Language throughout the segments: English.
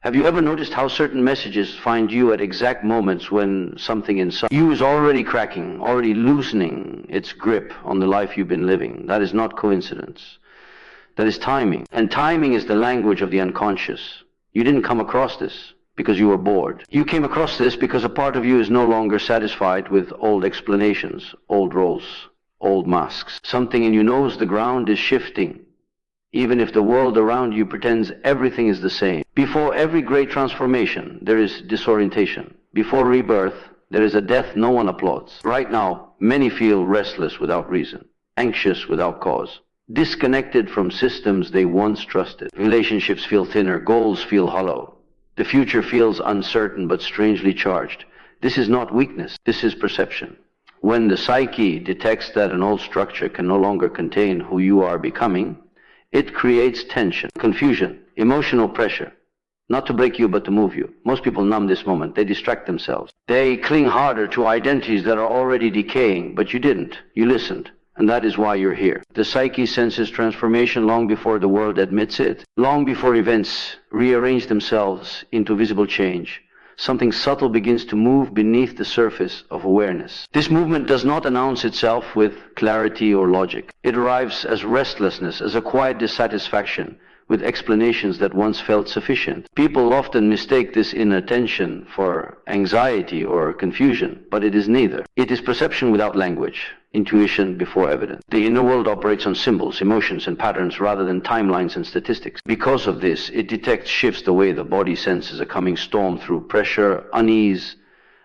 Have you ever noticed how certain messages find you at exact moments when something inside you is already cracking, already loosening its grip on the life you've been living? That is not coincidence. That is timing. And timing is the language of the unconscious. You didn't come across this because you were bored. You came across this because a part of you is no longer satisfied with old explanations, old roles, old masks. Something in you knows the ground is shifting, even if the world around you pretends everything is the same. Before every great transformation, there is disorientation. Before rebirth, there is a death no one applauds. Right now, many feel restless without reason, anxious without cause, disconnected from systems they once trusted. Relationships feel thinner, goals feel hollow. The future feels uncertain but strangely charged. This is not weakness, this is perception. When the psyche detects that an old structure can no longer contain who you are becoming, it creates tension, confusion, emotional pressure. Not to break you, but to move you. Most people numb this moment. They distract themselves. They cling harder to identities that are already decaying, but you didn't. You listened. And that is why you're here. The psyche senses transformation long before the world admits it, long before events rearrange themselves into visible change. Something subtle begins to move beneath the surface of awareness. This movement does not announce itself with clarity or logic. It arrives as restlessness, as a quiet dissatisfaction with explanations that once felt sufficient. People often mistake this inattention for anxiety or confusion, but it is neither. It is perception without language, intuition before evidence. The inner world operates on symbols, emotions, and patterns rather than timelines and statistics. Because of this, it detects shifts the way the body senses a coming storm through pressure, unease,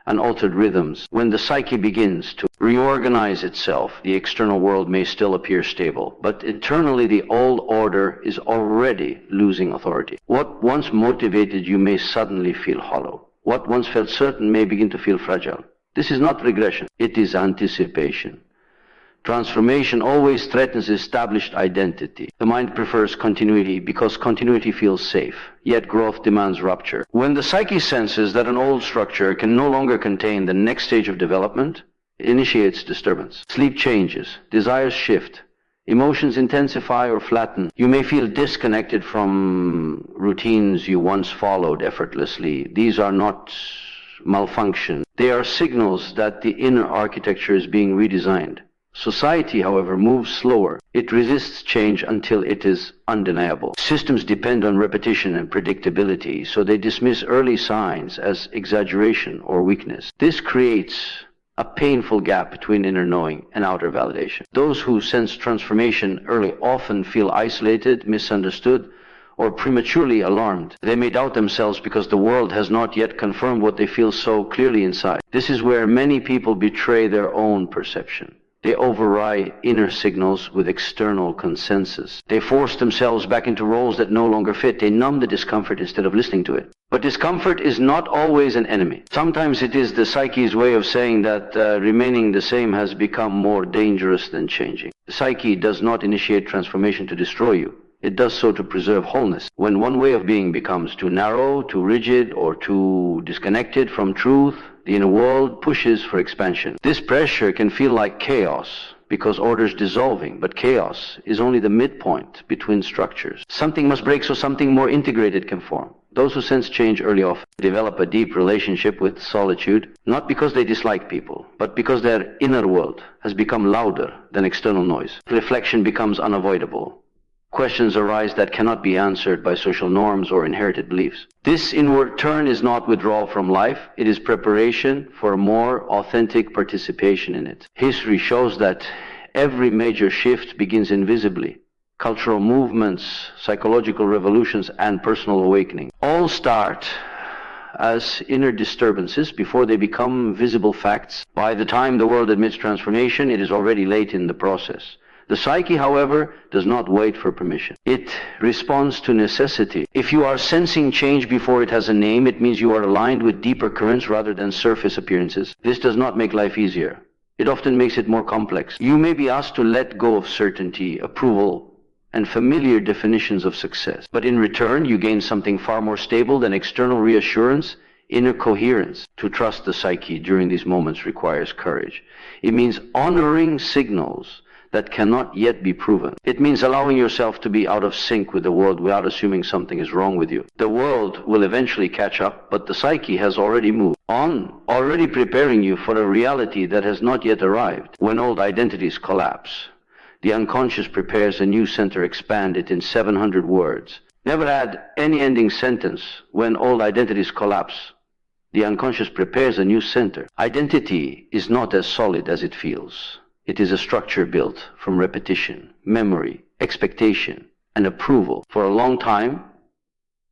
and altered rhythms. When the psyche begins to reorganize itself, the external world may still appear stable, but internally the old order is already losing authority. What once motivated you may suddenly feel hollow. What once felt certain may begin to feel fragile. This is not regression, it is anticipation. Transformation always threatens established identity. The mind prefers continuity because continuity feels safe, yet growth demands rupture. When the psyche senses that an old structure can no longer contain the next stage of development, it initiates disturbance. Sleep changes, desires shift, emotions intensify or flatten. You may feel disconnected from routines you once followed effortlessly. These are not malfunction. They are signals that the inner architecture is being redesigned. Society, however, moves slower. It resists change until it is undeniable. Systems depend on repetition and predictability, so they dismiss early signs as exaggeration or weakness. This creates a painful gap between inner knowing and outer validation. Those who sense transformation early often feel isolated, misunderstood, or prematurely alarmed. They may doubt themselves because the world has not yet confirmed what they feel so clearly inside. This is where many people betray their own perception. They override inner signals with external consensus. They force themselves back into roles that no longer fit. They numb the discomfort instead of listening to it. But discomfort is not always an enemy. Sometimes it is the psyche's way of saying that remaining the same has become more dangerous than changing. The psyche does not initiate transformation to destroy you. It does so to preserve wholeness. When one way of being becomes too narrow, too rigid, or too disconnected from truth, the inner world pushes for expansion. This pressure can feel like chaos because order is dissolving, but chaos is only the midpoint between structures. Something must break so something more integrated can form. Those who sense change early often develop a deep relationship with solitude, not because they dislike people, but because their inner world has become louder than external noise. Reflection becomes unavoidable. Questions arise that cannot be answered by social norms or inherited beliefs. This inward turn is not withdrawal from life, it is preparation for more authentic participation in it. History shows that every major shift begins invisibly. Cultural movements, psychological revolutions, and personal awakening all start as inner disturbances before they become visible facts. By the time the world admits transformation, it is already late in the process. The psyche, however, does not wait for permission. It responds to necessity. If you are sensing change before it has a name, it means you are aligned with deeper currents rather than surface appearances. This does not make life easier. It often makes it more complex. You may be asked to let go of certainty, approval, and familiar definitions of success. But in return, you gain something far more stable than external reassurance, inner coherence. To trust the psyche during these moments requires courage. It means honoring signals that cannot yet be proven. It means allowing yourself to be out of sync with the world without assuming something is wrong with you. The world will eventually catch up, but the psyche has already moved on, already preparing you for a reality that has not yet arrived. When old identities collapse, the unconscious prepares a new center, expand it in 700 words. Never add any ending sentence. When old identities collapse, the unconscious prepares a new center. Identity is not as solid as it feels. It is a structure built from repetition, memory, expectation, and approval. For a long time,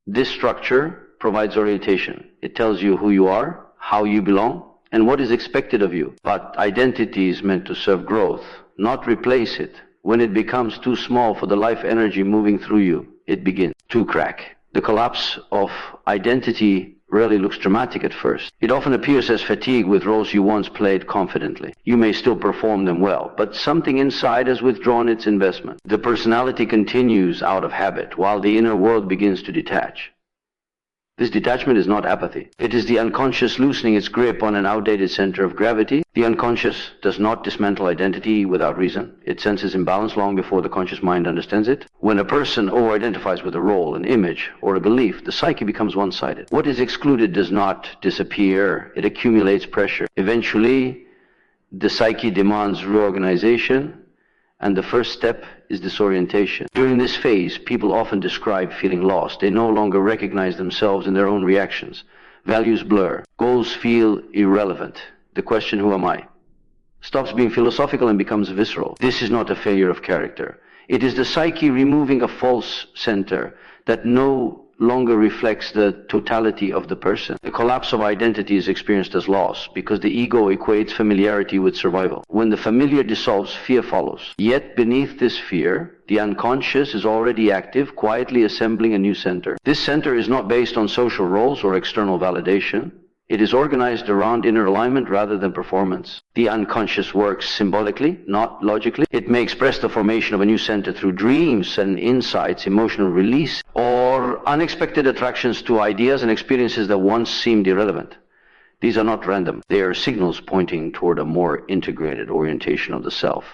this structure provides orientation. It tells you who you are, how you belong, and what is expected of you. But identity is meant to serve growth, not replace it. When it becomes too small for the life energy moving through you, it begins to crack. The collapse of identity rarely looks dramatic at first. It often appears as fatigue with roles you once played confidently. You may still perform them well, but something inside has withdrawn its investment. The personality continues out of habit, while the inner world begins to detach. This detachment is not apathy. It is the unconscious loosening its grip on an outdated center of gravity. The unconscious does not dismantle identity without reason. It senses imbalance long before the conscious mind understands it. When a person over-identifies with a role, an image, or a belief, the psyche becomes one-sided. What is excluded does not disappear. It accumulates pressure. Eventually, the psyche demands reorganization, and the first step is disorientation. During this phase, people often describe feeling lost. They no longer recognize themselves in their own reactions. Values blur. Goals feel irrelevant. The question, who am I, stops being philosophical and becomes visceral. This is not a failure of character. It is the psyche removing a false center that no longer reflects the totality of the person. The collapse of identity is experienced as loss because the ego equates familiarity with survival. When the familiar dissolves, fear follows. Yet beneath this fear, the unconscious is already active, quietly assembling a new center. This center is not based on social roles or external validation. It is organized around inner alignment rather than performance. The unconscious works symbolically, not logically. It may express the formation of a new center through dreams and insights, emotional release, or unexpected attractions to ideas and experiences that once seemed irrelevant. These are not random. They are signals pointing toward a more integrated orientation of the self.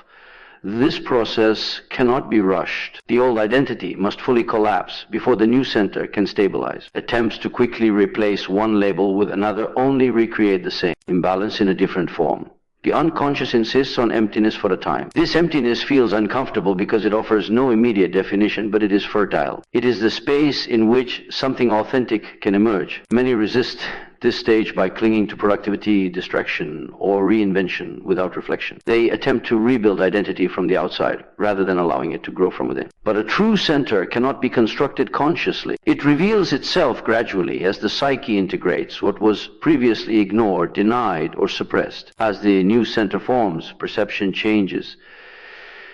This process cannot be rushed. The old identity must fully collapse before the new center can stabilize. Attempts to quickly replace one label with another only recreate the same imbalance in a different form. The unconscious insists on emptiness for a time. This emptiness feels uncomfortable because it offers no immediate definition, but it is fertile. It is the space in which something authentic can emerge. Many resist this stage by clinging to productivity, distraction, or reinvention without reflection. They attempt to rebuild identity from the outside rather than allowing it to grow from within. But a true center cannot be constructed consciously. It reveals itself gradually as the psyche integrates what was previously ignored, denied, or suppressed. As the new center forms, perception changes.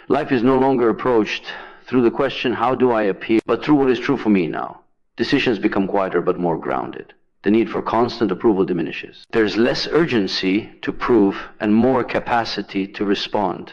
Life is no longer approached through the question, how do I appear, but through what is true for me now. Decisions become quieter but more grounded. The need for constant approval diminishes. There's less urgency to prove and more capacity to respond.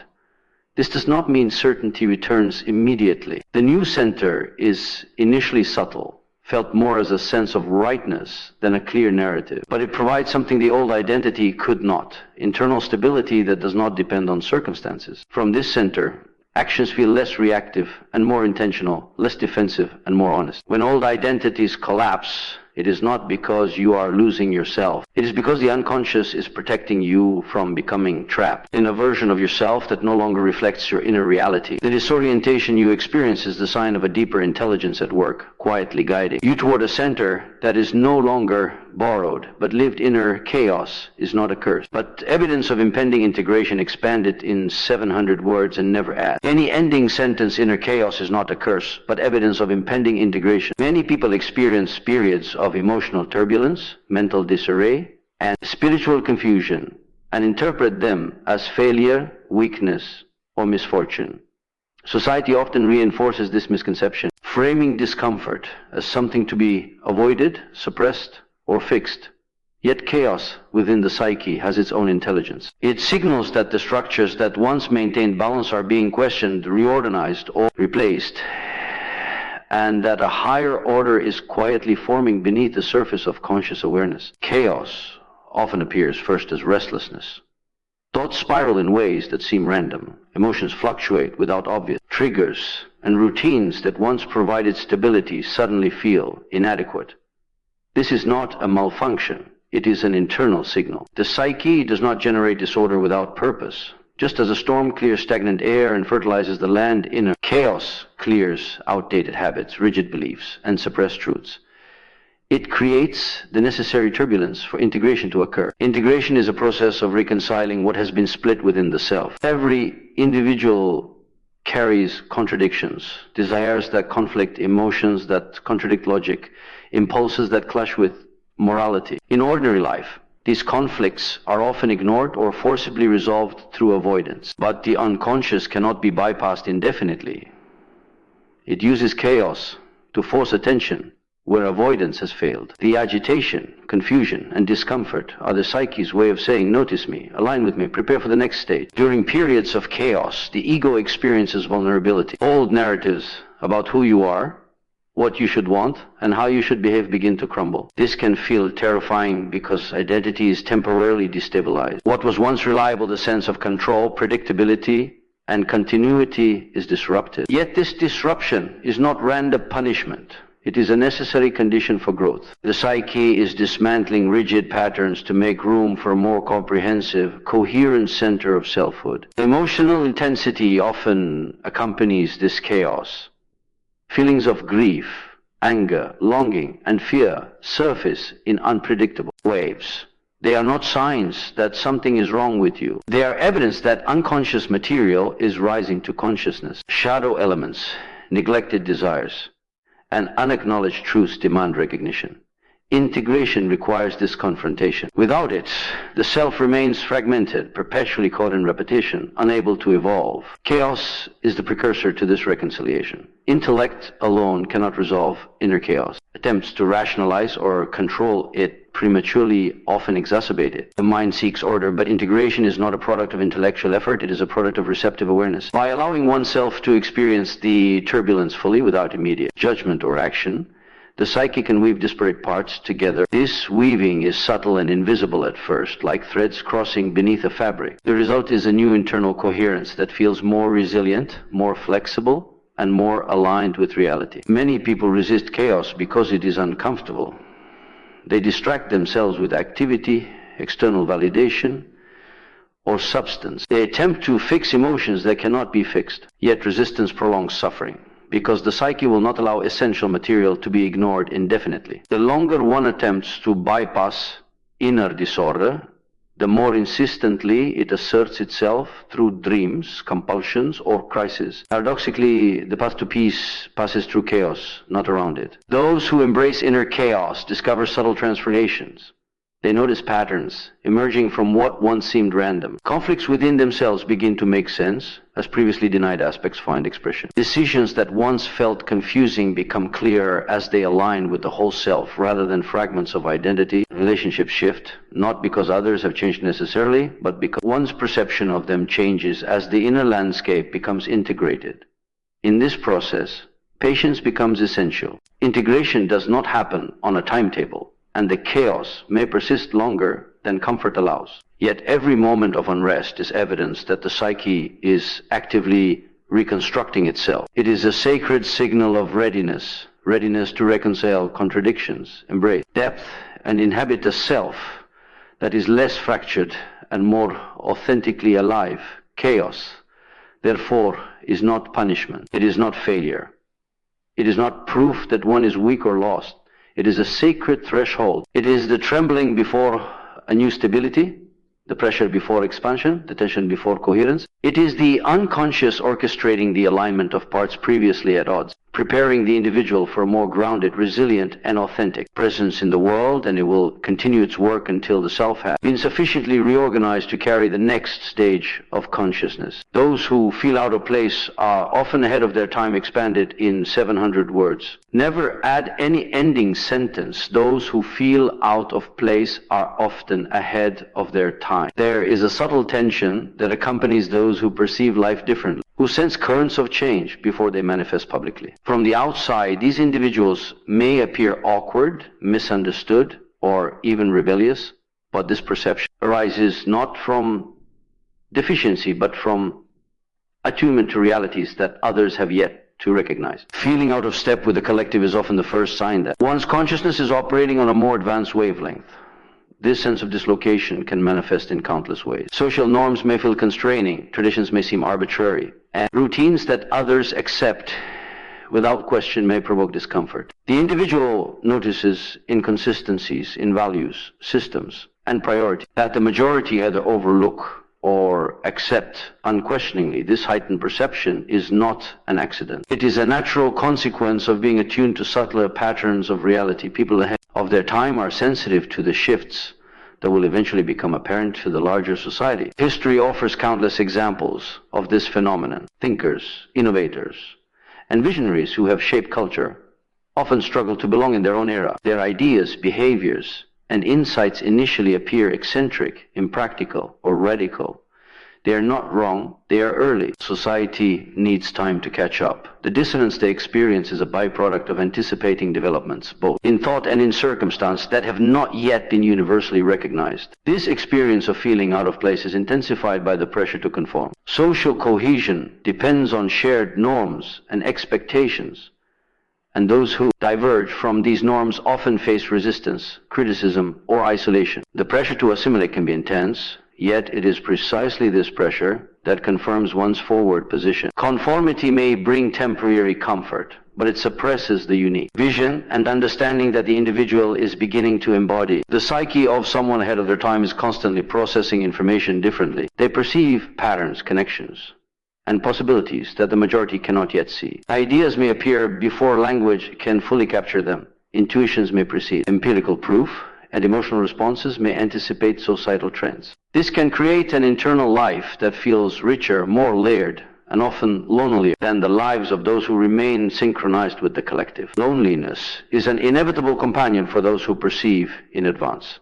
This does not mean certainty returns immediately. The new center is initially subtle, felt more as a sense of rightness than a clear narrative. But it provides something the old identity could not: internal stability that does not depend on circumstances. From this center, actions feel less reactive and more intentional, less defensive and more honest. When old identities collapse, it is not because you are losing yourself. It is because the unconscious is protecting you from becoming trapped in a version of yourself that no longer reflects your inner reality. The disorientation you experience is the sign of a deeper intelligence at work, quietly guiding you toward a center that is no longer borrowed, but lived inner chaos is not a curse, but evidence of impending integration expanded in 700 words and never add. Any ending sentence, inner chaos, is not a curse, but evidence of impending integration. Many people experience periods of emotional turbulence, mental disarray, and spiritual confusion, and interpret them as failure, weakness, or misfortune. Society often reinforces this misconception, framing discomfort as something to be avoided, suppressed, or fixed. Yet chaos within the psyche has its own intelligence. It signals that the structures that once maintained balance are being questioned, reorganized, or replaced, and that a higher order is quietly forming beneath the surface of conscious awareness. Chaos often appears first as restlessness. Thoughts spiral in ways that seem random. Emotions fluctuate without obvious triggers, and routines that once provided stability suddenly feel inadequate. This is not a malfunction. It is an internal signal. The psyche does not generate disorder without purpose. Just as a storm clears stagnant air and fertilizes the land, inner chaos clears outdated habits, rigid beliefs, and suppressed truths. It creates the necessary turbulence for integration to occur. Integration is a process of reconciling what has been split within the self. Every individual carries contradictions, desires that conflict, emotions that contradict logic, impulses that clash with morality. In ordinary life, these conflicts are often ignored or forcibly resolved through avoidance. But the unconscious cannot be bypassed indefinitely. It uses chaos to force attention where avoidance has failed. The agitation, confusion, and discomfort are the psyche's way of saying, notice me, align with me, prepare for the next stage. During periods of chaos, the ego experiences vulnerability. Old narratives about who you are, what you should want, and how you should behave begin to crumble. This can feel terrifying because identity is temporarily destabilized. What was once reliable, the sense of control, predictability, and continuity is disrupted. Yet this disruption is not random punishment. It is a necessary condition for growth. The psyche is dismantling rigid patterns to make room for a more comprehensive, coherent center of selfhood. Emotional intensity often accompanies this chaos. Feelings of grief, anger, longing, and fear surface in unpredictable waves. They are not signs that something is wrong with you. They are evidence that unconscious material is rising to consciousness. Shadow elements, neglected desires, and unacknowledged truths demand recognition. Integration requires this confrontation. Without it, the self remains fragmented, perpetually caught in repetition, unable to evolve. Chaos is the precursor to this reconciliation. Intellect alone cannot resolve inner chaos. Attempts to rationalize or control it prematurely often exacerbate it. The mind seeks order, but integration is not a product of intellectual effort, it is a product of receptive awareness. By allowing oneself to experience the turbulence fully without immediate judgment or action, the psyche can weave disparate parts together. This weaving is subtle and invisible at first, like threads crossing beneath a fabric. The result is a new internal coherence that feels more resilient, more flexible, and more aligned with reality. Many people resist chaos because it is uncomfortable. They distract themselves with activity, external validation, or substance. They attempt to fix emotions that cannot be fixed, yet resistance prolongs suffering, because the psyche will not allow essential material to be ignored indefinitely. The longer one attempts to bypass inner disorder, the more insistently it asserts itself through dreams, compulsions, or crises. Paradoxically, the path to peace passes through chaos, not around it. Those who embrace inner chaos discover subtle transformations. They notice patterns emerging from what once seemed random. Conflicts within themselves begin to make sense, as previously denied aspects find expression. Decisions that once felt confusing become clearer as they align with the whole self rather than fragments of identity. Relationships shift, not because others have changed necessarily, but because one's perception of them changes as the inner landscape becomes integrated. In this process, patience becomes essential. Integration does not happen on a timetable, and the chaos may persist longer than comfort allows. Yet every moment of unrest is evidence that the psyche is actively reconstructing itself. It is a sacred signal of readiness, readiness to reconcile contradictions, embrace depth, and inhabit a self that is less fractured and more authentically alive. Chaos, therefore, is not punishment. It is not failure. It is not proof that one is weak or lost. It is a sacred threshold. It is the trembling before a new stability, the pressure before expansion, the tension before coherence. It is the unconscious orchestrating the alignment of parts previously at odds, preparing the individual for a more grounded, resilient, and authentic presence in the world, and it will continue its work until the self has been sufficiently reorganized to carry the next stage of consciousness. Those who feel out of place are often ahead of their time, expanded in 700 words. Never add any ending sentence. Those who feel out of place are often ahead of their time. There is a subtle tension that accompanies those who perceive life differently, who sense currents of change before they manifest publicly. From the outside, these individuals may appear awkward, misunderstood, or even rebellious, but this perception arises not from deficiency, but from attunement to realities that others have yet to recognize. Feeling out of step with the collective is often the first sign that one's consciousness is operating on a more advanced wavelength. This sense of dislocation can manifest in countless ways. Social norms may feel constraining, traditions may seem arbitrary, and routines that others accept without question may provoke discomfort. The individual notices inconsistencies in values, systems, and priorities that the majority either overlook or accept unquestioningly. This heightened perception is not an accident. It is a natural consequence of being attuned to subtler patterns of reality. People ahead of their time are sensitive to the shifts that will eventually become apparent to the larger society. History offers countless examples of this phenomenon. Thinkers, innovators, and visionaries who have shaped culture often struggle to belong in their own era. Their ideas, behaviors, and insights initially appear eccentric, impractical, or radical. They are not wrong, they are early. Society needs time to catch up. The dissonance they experience is a byproduct of anticipating developments, both in thought and in circumstance, that have not yet been universally recognized. This experience of feeling out of place is intensified by the pressure to conform. Social cohesion depends on shared norms and expectations, and those who diverge from these norms often face resistance, criticism, or isolation. The pressure to assimilate can be intense, yet it is precisely this pressure that confirms one's forward position. Conformity may bring temporary comfort, but it suppresses the unique vision and understanding that the individual is beginning to embody. The psyche of someone ahead of their time is constantly processing information differently. They perceive patterns, connections, and possibilities that the majority cannot yet see. Ideas may appear before language can fully capture them. Intuitions may precede empirical proof, and emotional responses may anticipate societal trends. This can create an internal life that feels richer, more layered, and often lonelier than the lives of those who remain synchronized with the collective. Loneliness is an inevitable companion for those who perceive in advance.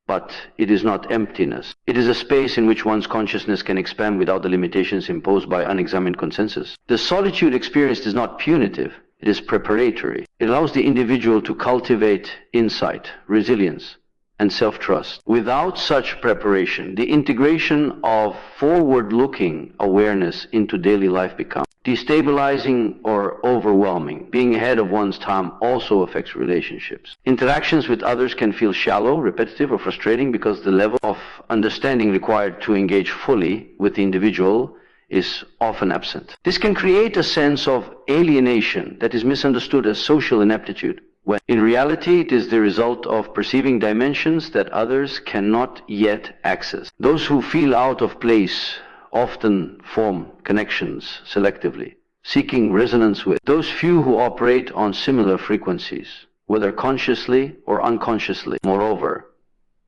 But it is not emptiness. It is a space in which one's consciousness can expand without the limitations imposed by unexamined consensus. The solitude experienced is not punitive. It is preparatory. It allows the individual to cultivate insight, resilience, and self-trust. Without such preparation, the integration of forward-looking awareness into daily life becomes destabilizing or overwhelming. Being ahead of one's time also affects relationships. Interactions with others can feel shallow, repetitive, or frustrating because the level of understanding required to engage fully with the individual is often absent. This can create a sense of alienation that is misunderstood as social ineptitude, when in reality it is the result of perceiving dimensions that others cannot yet access. Those who feel out of place often form connections selectively, seeking resonance with those few who operate on similar frequencies, whether consciously or unconsciously. Moreover,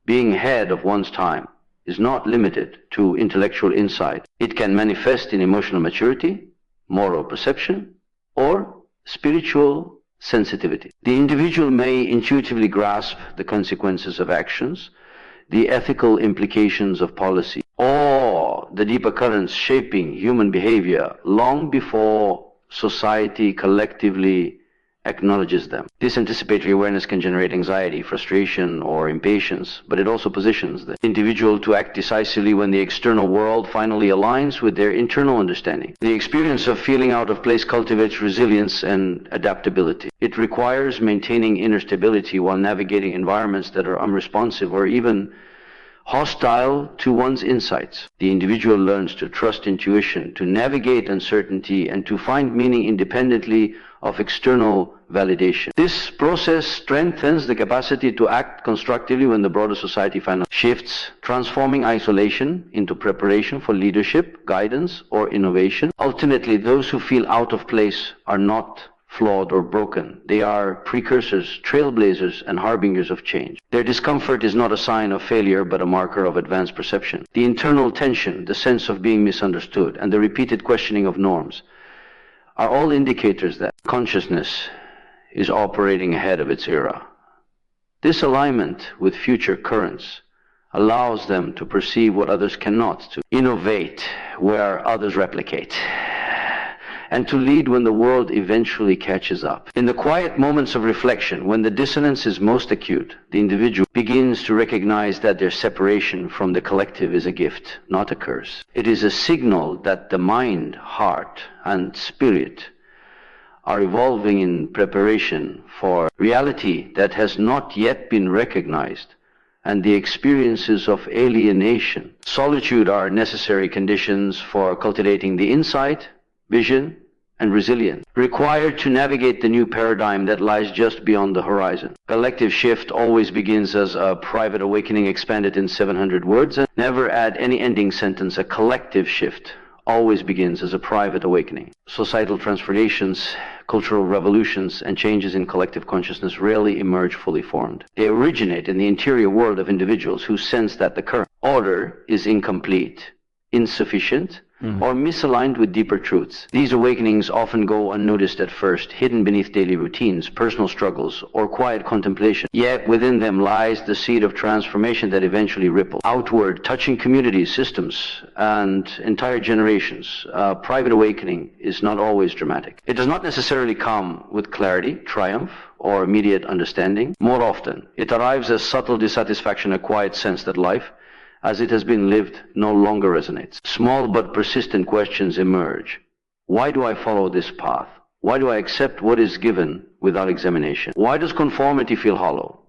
being ahead of one's time is not limited to intellectual insight. It can manifest in emotional maturity, moral perception, or spiritual sensitivity. The individual may intuitively grasp the consequences of actions, the ethical implications of policy, or the deeper currents shaping human behavior long before society collectively acknowledges them. This anticipatory awareness can generate anxiety, frustration, or impatience, but it also positions the individual to act decisively when the external world finally aligns with their internal understanding. The experience of feeling out of place cultivates resilience and adaptability. It requires maintaining inner stability while navigating environments that are unresponsive or even hostile to one's insights. The individual learns to trust intuition, to navigate uncertainty, and to find meaning independently of external validation. This process strengthens the capacity to act constructively when the broader society finally shifts, transforming isolation into preparation for leadership, guidance, or innovation. Ultimately, those who feel out of place are not flawed or broken. They are precursors, trailblazers, and harbingers of change. Their discomfort is not a sign of failure, but a marker of advanced perception. The internal tension, the sense of being misunderstood, and the repeated questioning of norms are all indicators that consciousness is operating ahead of its era. This alignment with future currents allows them to perceive what others cannot, to innovate where others replicate, and to lead when the world eventually catches up. In the quiet moments of reflection, when the dissonance is most acute, the individual begins to recognize that their separation from the collective is a gift, not a curse. It is a signal that the mind, heart, and spirit are evolving in preparation for reality that has not yet been recognized, and the experiences of alienation. Solitude are necessary conditions for cultivating the insight, vision, and resilience required to navigate the new paradigm that lies just beyond the horizon. Collective shift always begins as a private awakening expanded in 700 words, and never add any ending sentence. A collective shift always begins as a private awakening. Societal transformations, cultural revolutions, and changes in collective consciousness rarely emerge fully formed. They originate in the interior world of individuals who sense that the current order is incomplete, insufficient, or misaligned with deeper truths. These awakenings often go unnoticed at first, hidden beneath daily routines, personal struggles, or quiet contemplation. Yet within them lies the seed of transformation that eventually ripples outward, touching communities, systems, and entire generations. Private awakening is not always dramatic. It does not necessarily come with clarity, triumph, or immediate understanding. More often, it arrives as subtle dissatisfaction, a quiet sense that life, as it has been lived, no longer resonates. Small but persistent questions emerge. Why do I follow this path? Why do I accept what is given without examination? Why does conformity feel hollow?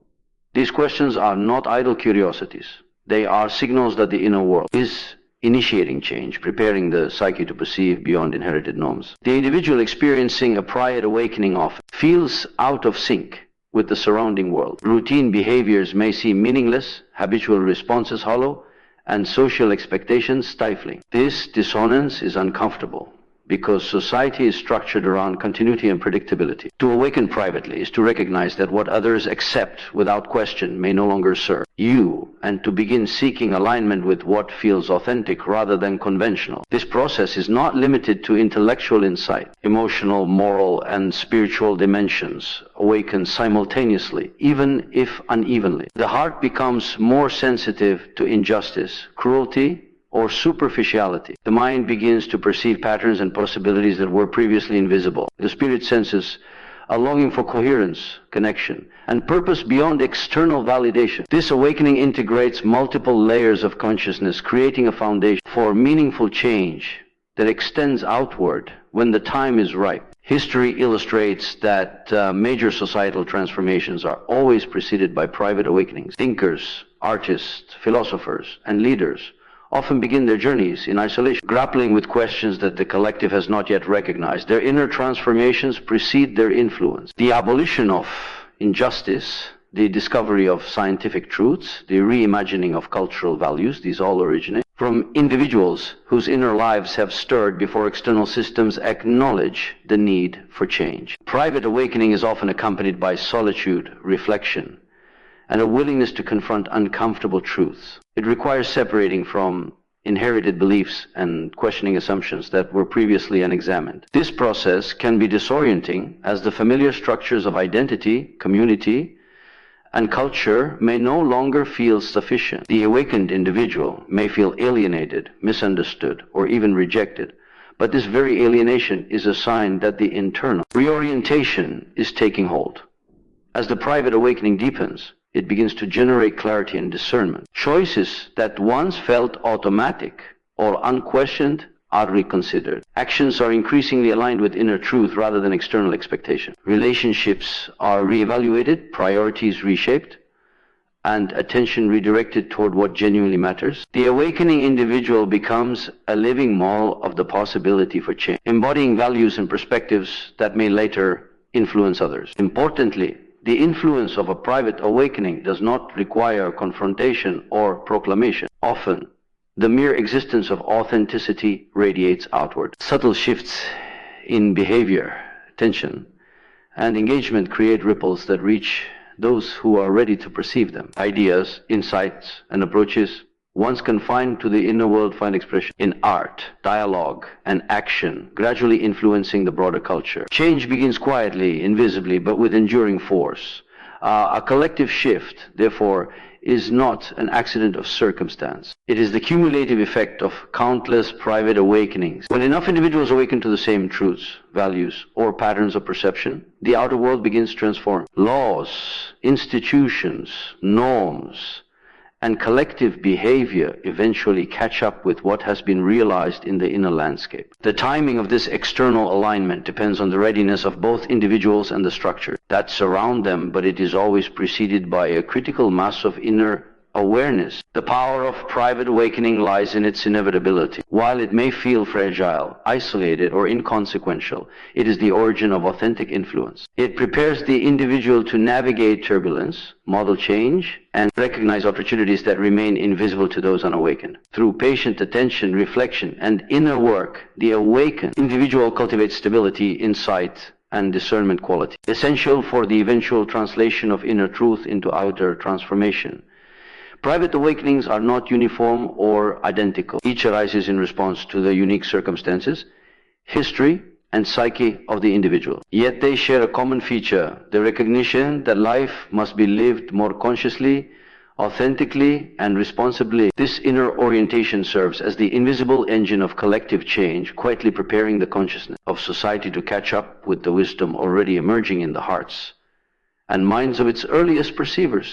These questions are not idle curiosities. They are signals that the inner world is initiating change, preparing the psyche to perceive beyond inherited norms. The individual experiencing a private awakening often feels out of sync with the surrounding world. Routine behaviors may seem meaningless, habitual responses hollow, and social expectations stifling. This dissonance is uncomfortable because society is structured around continuity and predictability. To awaken privately is to recognize that what others accept without question may no longer serve you, and to begin seeking alignment with what feels authentic rather than conventional. This process is not limited to intellectual insight. Emotional, moral, and spiritual dimensions awaken simultaneously, even if unevenly. The heart becomes more sensitive to injustice, cruelty, or superficiality. The mind begins to perceive patterns and possibilities that were previously invisible. The spirit senses a longing for coherence, connection, and purpose beyond external validation. This awakening integrates multiple layers of consciousness, creating a foundation for meaningful change that extends outward when the time is ripe. History illustrates that major societal transformations are always preceded by private awakenings. Thinkers, artists, philosophers, and leaders often begin their journeys in isolation, grappling with questions that the collective has not yet recognized. Their inner transformations precede their influence. The abolition of injustice, the discovery of scientific truths, the reimagining of cultural values, these all originate from individuals whose inner lives have stirred before external systems acknowledge the need for change. Private awakening is often accompanied by solitude, reflection, and a willingness to confront uncomfortable truths. It requires separating from inherited beliefs and questioning assumptions that were previously unexamined. This process can be disorienting as the familiar structures of identity, community, and culture may no longer feel sufficient. The awakened individual may feel alienated, misunderstood, or even rejected. But this very alienation is a sign that the internal reorientation is taking hold. As the private awakening deepens, it begins to generate clarity and discernment. Choices that once felt automatic or unquestioned are reconsidered. Actions are increasingly aligned with inner truth rather than external expectation. Relationships are reevaluated, priorities reshaped, and attention redirected toward what genuinely matters. The awakening individual becomes a living model of the possibility for change, embodying values and perspectives that may later influence others. Importantly, the influence of a private awakening does not require confrontation or proclamation. Often, the mere existence of authenticity radiates outward. Subtle shifts in behavior, attention, and engagement create ripples that reach those who are ready to perceive them. Ideas, insights, and approaches once confined to the inner world find expression in art, dialogue, and action, gradually influencing the broader culture. Change begins quietly, invisibly, but with enduring force. A collective shift, therefore, is not an accident of circumstance. It is the cumulative effect of countless private awakenings. When enough individuals awaken to the same truths, values, or patterns of perception, the outer world begins to transform. Laws, institutions, norms, and collective behavior eventually catch up with what has been realized in the inner landscape. The timing of this external alignment depends on the readiness of both individuals and the structure that surround them, but it is always preceded by a critical mass of inner awareness. The power of private awakening lies in its inevitability. While it may feel fragile, isolated, or inconsequential, it is the origin of authentic influence. It prepares the individual to navigate turbulence, model change, and recognize opportunities that remain invisible to those unawakened. Through patient attention, reflection, and inner work, the awakened individual cultivates stability, insight, and discernment quality, essential for the eventual translation of inner truth into outer transformation. Private awakenings are not uniform or identical. Each arises in response to the unique circumstances, history, and psyche of the individual. Yet they share a common feature, the recognition that life must be lived more consciously, authentically, and responsibly. This inner orientation serves as the invisible engine of collective change, quietly preparing the consciousness of society to catch up with the wisdom already emerging in the hearts and minds of its earliest perceivers.